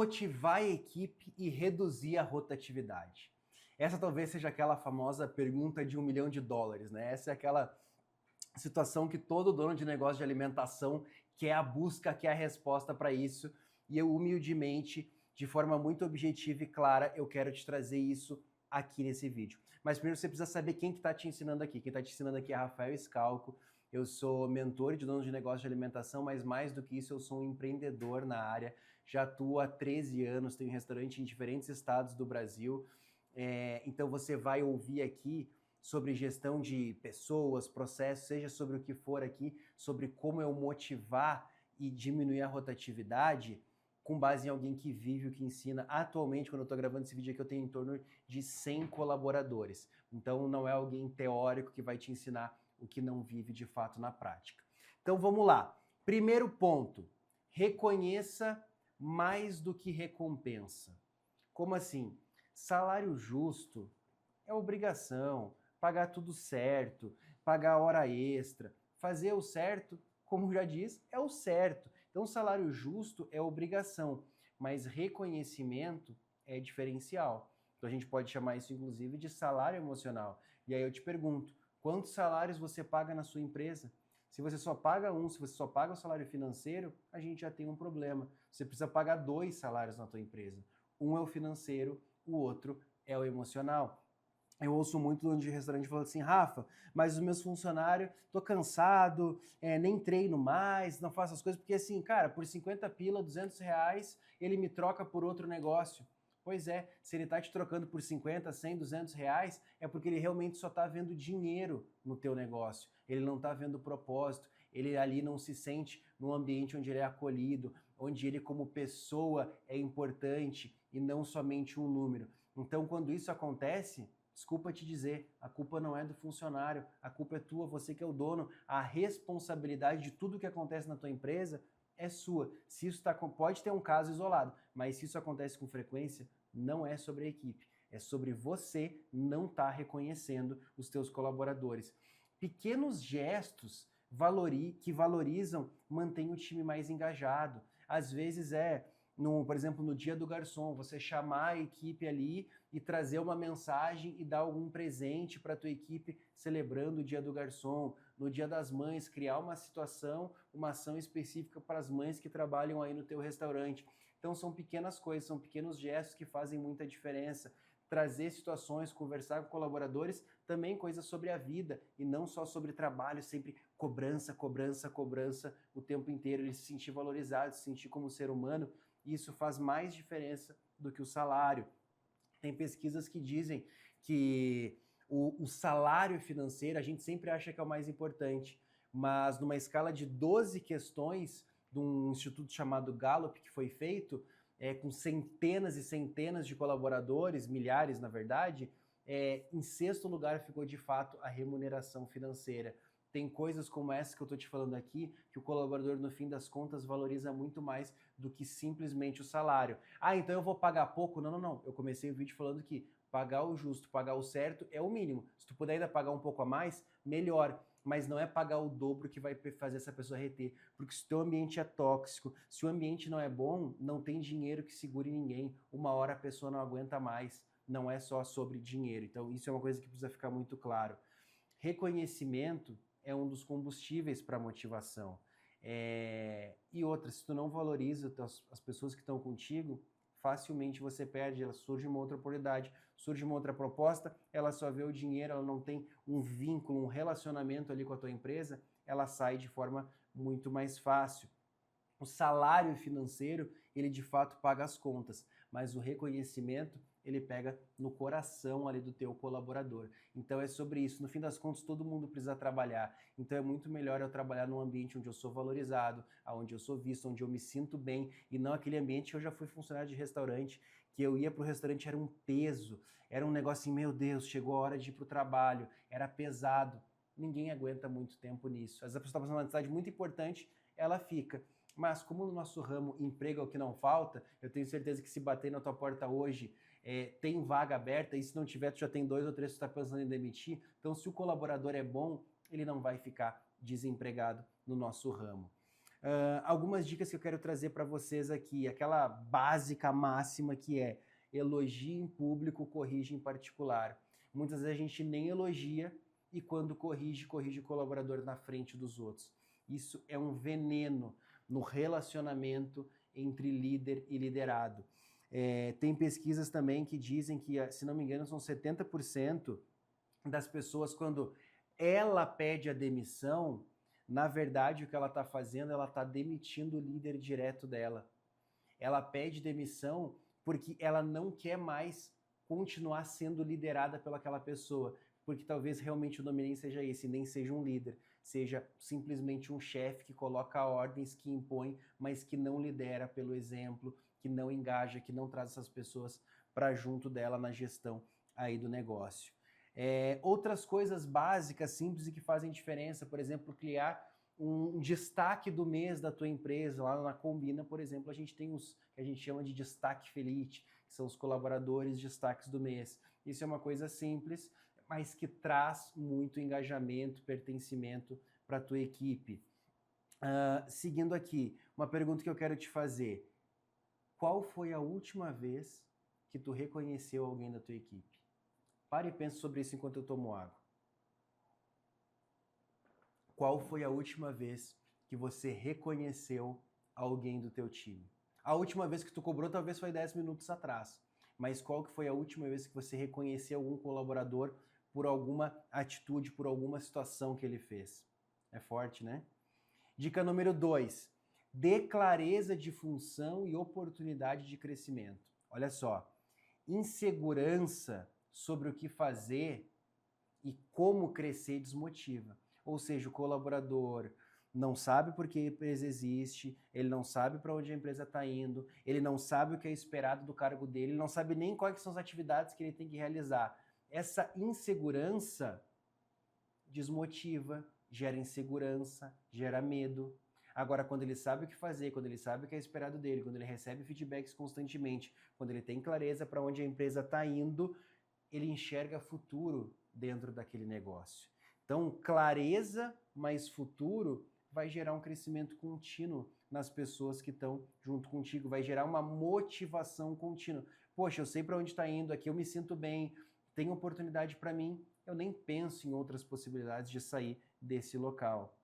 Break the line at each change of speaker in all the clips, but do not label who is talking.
motivar a equipe e reduzir a rotatividade? Essa talvez seja aquela famosa pergunta de $1 milhão, né? Essa é aquela situação que todo dono de negócio de alimentação quer a busca, quer a resposta para isso. E eu, humildemente, de forma muito objetiva e clara, eu quero te trazer isso aqui nesse vídeo. Mas primeiro você precisa saber quem que está te ensinando aqui. Quem está te ensinando aqui é Rafael Scalco. Eu sou mentor de donos de negócio de alimentação, mas mais do que isso, eu sou um empreendedor na área. Já atuo há 13 anos, tenho restaurante em diferentes estados do Brasil. Então você vai ouvir aqui sobre gestão de pessoas, processos, seja sobre o que for aqui, sobre como eu motivar e diminuir a rotatividade, com base em alguém que vive o que ensina. Atualmente, quando eu estou gravando esse vídeo aqui, eu tenho em torno de 100 colaboradores. Então não é alguém teórico que vai te ensinar o que não vive de fato na prática. Então vamos lá. Primeiro ponto, reconheça mais do que recompensa. Como assim? Salário justo é obrigação, pagar tudo certo, pagar hora extra, fazer o certo, como já diz, é o certo. Então, salário justo é obrigação, mas reconhecimento é diferencial. Então, a gente pode chamar isso, inclusive, de salário emocional. E aí eu te pergunto, quantos salários você paga na sua empresa? Se você só paga um, se você só paga o salário financeiro, a gente já tem um problema. Você precisa pagar 2 salários na tua empresa. Um é o financeiro, o outro é o emocional. Eu ouço muito dono de restaurante falando assim, Rafa, mas os meus funcionários, tô cansado, nem treino mais, não faço as coisas, porque assim, cara, por 50 pila, R$ 200, ele me troca por outro negócio. Pois é, se ele tá te trocando por 50, 100, R$ 200, é porque ele realmente só tá vendo dinheiro no teu negócio. Ele não tá vendo propósito, ele ali não se sente num ambiente onde ele é acolhido, onde ele como pessoa é importante e não somente um número. Então, quando isso acontece, desculpa te dizer, a culpa não é do funcionário, a culpa é tua, você que é o dono, a responsabilidade de tudo que acontece na tua empresa é sua. Se isso pode ter um caso isolado, mas se isso acontece com frequência, não é sobre a equipe, é sobre você não estar reconhecendo os teus colaboradores. Pequenos gestos que valorizam mantêm o time mais engajado. Às vezes por exemplo, no dia do garçom, você chamar a equipe ali e trazer uma mensagem e dar algum presente para a tua equipe celebrando o dia do garçom. No dia das mães, criar uma situação, uma ação específica para as mães que trabalham aí no teu restaurante. Então são pequenas coisas, são pequenos gestos que fazem muita diferença. Trazer situações, conversar com colaboradores, também coisas sobre a vida e não só sobre trabalho, sempre cobrança, cobrança, cobrança o tempo inteiro, ele se sentir valorizado, se sentir como ser humano. Isso faz mais diferença do que o salário. Tem pesquisas que dizem que o salário financeiro, a gente sempre acha que é o mais importante, mas numa escala de 12 questões, de um instituto chamado Gallup, que foi feito, com centenas e centenas de colaboradores, milhares na verdade, em sexto lugar ficou de fato a remuneração financeira. Tem coisas como essa que eu estou te falando aqui, que o colaborador, no fim das contas, valoriza muito mais do que simplesmente o salário. Ah, então eu vou pagar pouco? Não, não, não. Eu comecei o vídeo falando que pagar o justo, pagar o certo é o mínimo. Se tu puder ainda pagar um pouco a mais, melhor. Mas não é pagar o dobro que vai fazer essa pessoa reter. Porque se o teu ambiente é tóxico, se o ambiente não é bom, não tem dinheiro que segure ninguém. Uma hora a pessoa não aguenta mais. Não é só sobre dinheiro. Então isso é uma coisa que precisa ficar muito claro. Reconhecimento é um dos combustíveis para a motivação. E outra, se tu não valoriza as pessoas que estão contigo, facilmente você perde, ela surge uma outra oportunidade, surge uma outra proposta, ela só vê o dinheiro, ela não tem um vínculo, um relacionamento ali com a tua empresa, ela sai de forma muito mais fácil. O salário financeiro, ele de fato paga as contas, mas o reconhecimento, ele pega no coração ali do teu colaborador. Então é sobre isso. No fim das contas, todo mundo precisa trabalhar. Então é muito melhor eu trabalhar num ambiente onde eu sou valorizado, onde eu sou visto, onde eu me sinto bem, e não aquele ambiente que eu já fui funcionário de restaurante, que eu ia para o restaurante, era um peso, era um negócio assim, meu Deus, chegou a hora de ir para o trabalho, era pesado. Ninguém aguenta muito tempo nisso. Às vezes a pessoa está passando uma necessidade muito importante, ela fica. Mas como no nosso ramo emprego é o que não falta, eu tenho certeza que se bater na tua porta hoje, tem vaga aberta, e se não tiver, tu já tem 2 ou 3 que tu está pensando em demitir. Então, se o colaborador é bom, ele não vai ficar desempregado no nosso ramo. Algumas dicas que eu quero trazer para vocês aqui, aquela básica máxima que é elogie em público, corrige em particular. Muitas vezes a gente nem elogia e quando corrige, corrige o colaborador na frente dos outros. Isso é um veneno no relacionamento entre líder e liderado. Tem pesquisas também que dizem que, se não me engano, são 70% das pessoas, quando ela pede a demissão, na verdade o que ela está fazendo, ela está demitindo o líder direto dela. Ela pede demissão porque ela não quer mais continuar sendo liderada pelaquela pessoa, porque talvez realmente o nome nem seja esse, nem seja um líder, seja simplesmente um chefe que coloca ordens, que impõe, mas que não lidera pelo exemplo, que não engaja, que não traz essas pessoas para junto dela na gestão aí do negócio. Outras coisas básicas, simples e que fazem diferença, por exemplo, criar um destaque do mês da tua empresa. Lá na Combina, por exemplo, a gente tem os que a gente chama de destaque Felite, que são os colaboradores destaques do mês. Isso é uma coisa simples, mas que traz muito engajamento, pertencimento para a tua equipe. Seguindo aqui, uma pergunta que eu quero te fazer. Qual foi a última vez que tu reconheceu alguém da tua equipe? Pare e pense sobre isso enquanto eu tomo água. Qual foi a última vez que você reconheceu alguém do teu time? A última vez que tu cobrou talvez foi 10 minutos atrás, mas qual que foi a última vez que você reconheceu algum colaborador por alguma atitude, por alguma situação que ele fez? É forte, né? Dica número 2. Dê clareza de função e oportunidade de crescimento. Olha só, insegurança sobre o que fazer e como crescer desmotiva. Ou seja, o colaborador não sabe por que a empresa existe, ele não sabe para onde a empresa está indo, ele não sabe o que é esperado do cargo dele, ele não sabe nem quais são as atividades que ele tem que realizar. Essa insegurança desmotiva, gera insegurança, gera medo. Agora, quando ele sabe o que fazer, quando ele sabe o que é esperado dele, quando ele recebe feedbacks constantemente, quando ele tem clareza para onde a empresa está indo, ele enxerga futuro dentro daquele negócio. Então, clareza mais futuro vai gerar um crescimento contínuo nas pessoas que estão junto contigo, vai gerar uma motivação contínua. Poxa, eu sei para onde está indo, aqui eu me sinto bem, tem oportunidade para mim, eu nem penso em outras possibilidades de sair desse local.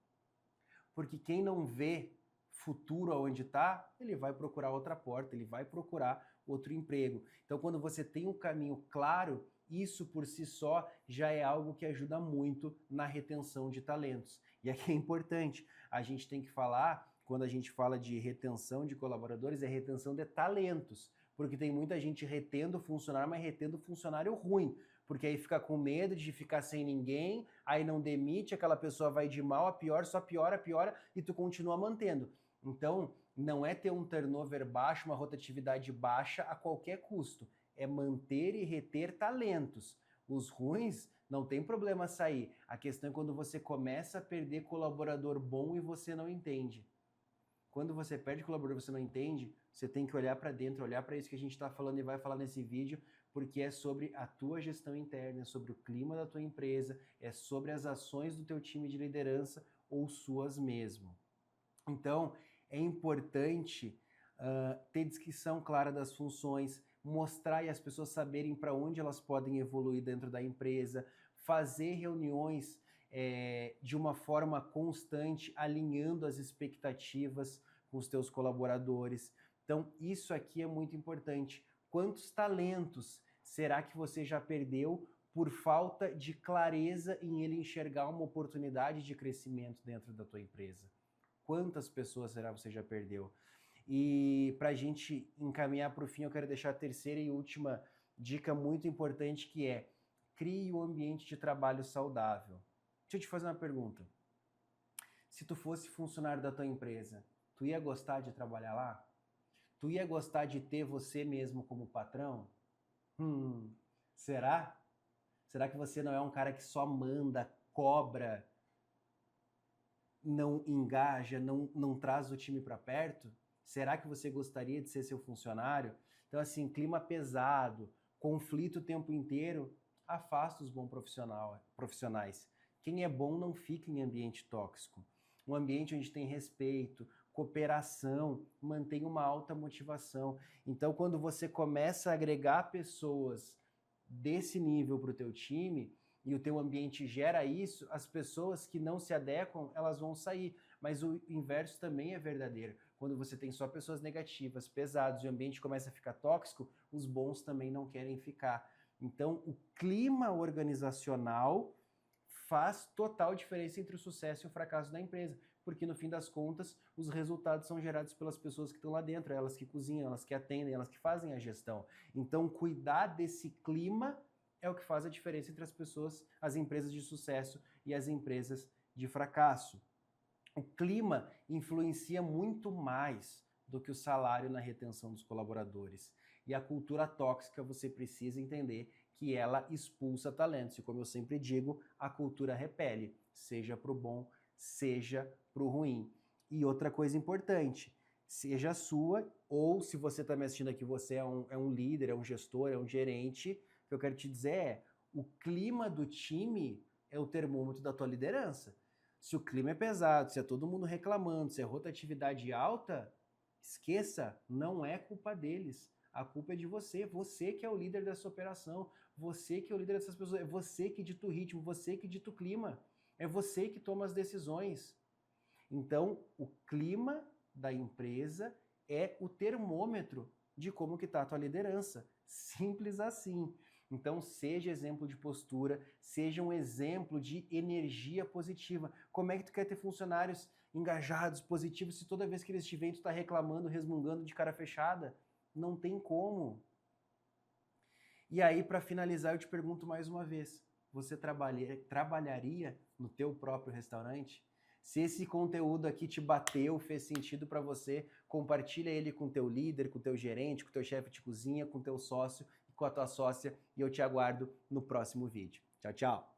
Porque quem não vê futuro aonde está, ele vai procurar outra porta, ele vai procurar outro emprego. Então, quando você tem um caminho claro, isso por si só já é algo que ajuda muito na retenção de talentos. E aqui é importante, a gente tem que falar, quando a gente fala de retenção de colaboradores, é retenção de talentos, porque tem muita gente retendo funcionário, mas retendo funcionário ruim, porque aí fica com medo de ficar sem ninguém, aí não demite, aquela pessoa vai de mal a pior, só piora, piora, e tu continua mantendo. Então, não é ter um turnover baixo, uma rotatividade baixa a qualquer custo, é manter e reter talentos. Os ruins não tem problema sair. A questão é quando você começa a perder colaborador bom e você não entende. Quando você perde colaborador e você não entende, você tem que olhar para dentro, olhar para isso que a gente está falando e vai falar nesse vídeo, porque é sobre a tua gestão interna, é sobre o clima da tua empresa, é sobre as ações do teu time de liderança ou suas mesmo. Então, é importante ter descrição clara das funções, mostrar e as pessoas saberem para onde elas podem evoluir dentro da empresa, fazer reuniões de uma forma constante, alinhando as expectativas com os teus colaboradores. Então, isso aqui é muito importante. Quantos talentos será que você já perdeu por falta de clareza em ele enxergar uma oportunidade de crescimento dentro da tua empresa? Quantas pessoas será que você já perdeu? E para a gente encaminhar para o fim, eu quero deixar a terceira e última dica muito importante, que é: crie um ambiente de trabalho saudável. Deixa eu te fazer uma pergunta. Se tu fosse funcionário da tua empresa, tu ia gostar de trabalhar lá? Tu ia gostar de ter você mesmo como patrão? Será? Será que você não é um cara que só manda, cobra, não engaja, não traz o time para perto? Será que você gostaria de ser seu funcionário? Então, assim, clima pesado, conflito o tempo inteiro, afasta os bons profissionais. Quem é bom não fica em ambiente tóxico. Um ambiente onde tem respeito, cooperação, mantenha uma alta motivação. Então, quando você começa a agregar pessoas desse nível para o teu time e o teu ambiente gera isso, as pessoas que não se adequam, elas vão sair. Mas o inverso também é verdadeiro. Quando você tem só pessoas negativas, pesadas, e o ambiente começa a ficar tóxico, os bons também não querem ficar. Então, o clima organizacional faz total diferença entre o sucesso e o fracasso da empresa, porque no fim das contas, os resultados são gerados pelas pessoas que estão lá dentro, elas que cozinham, elas que atendem, elas que fazem a gestão. Então, cuidar desse clima é o que faz a diferença entre as pessoas, as empresas de sucesso e as empresas de fracasso. O clima influencia muito mais do que o salário na retenção dos colaboradores. E a cultura tóxica, você precisa entender que ela expulsa talentos. E como eu sempre digo, a cultura repele, seja para o bom, seja para o ruim. E outra coisa importante, seja sua, ou se você está me assistindo aqui, você é um líder, é um gestor, é um gerente, o que eu quero te dizer é, o clima do time é o termômetro da tua liderança. Se o clima é pesado, se é todo mundo reclamando, se é rotatividade alta, esqueça, não é culpa deles. A culpa é de você. Você que é o líder dessa operação, você que é o líder dessas pessoas, é você que dita o ritmo, você que dita o clima, é você que toma as decisões. Então, o clima da empresa é o termômetro de como que está a tua liderança. Simples assim. Então, seja exemplo de postura, seja um exemplo de energia positiva. Como é que tu quer ter funcionários engajados, positivos, se toda vez que eles te veem, tu tá reclamando, resmungando de cara fechada? Não tem como. E aí, para finalizar, eu te pergunto mais uma vez, você trabalharia no teu próprio restaurante? Se esse conteúdo aqui te bateu, fez sentido para você, compartilha ele com teu líder, com teu gerente, com teu chefe de cozinha, com teu sócio, com a tua sócia, e eu te aguardo no próximo vídeo. Tchau, tchau!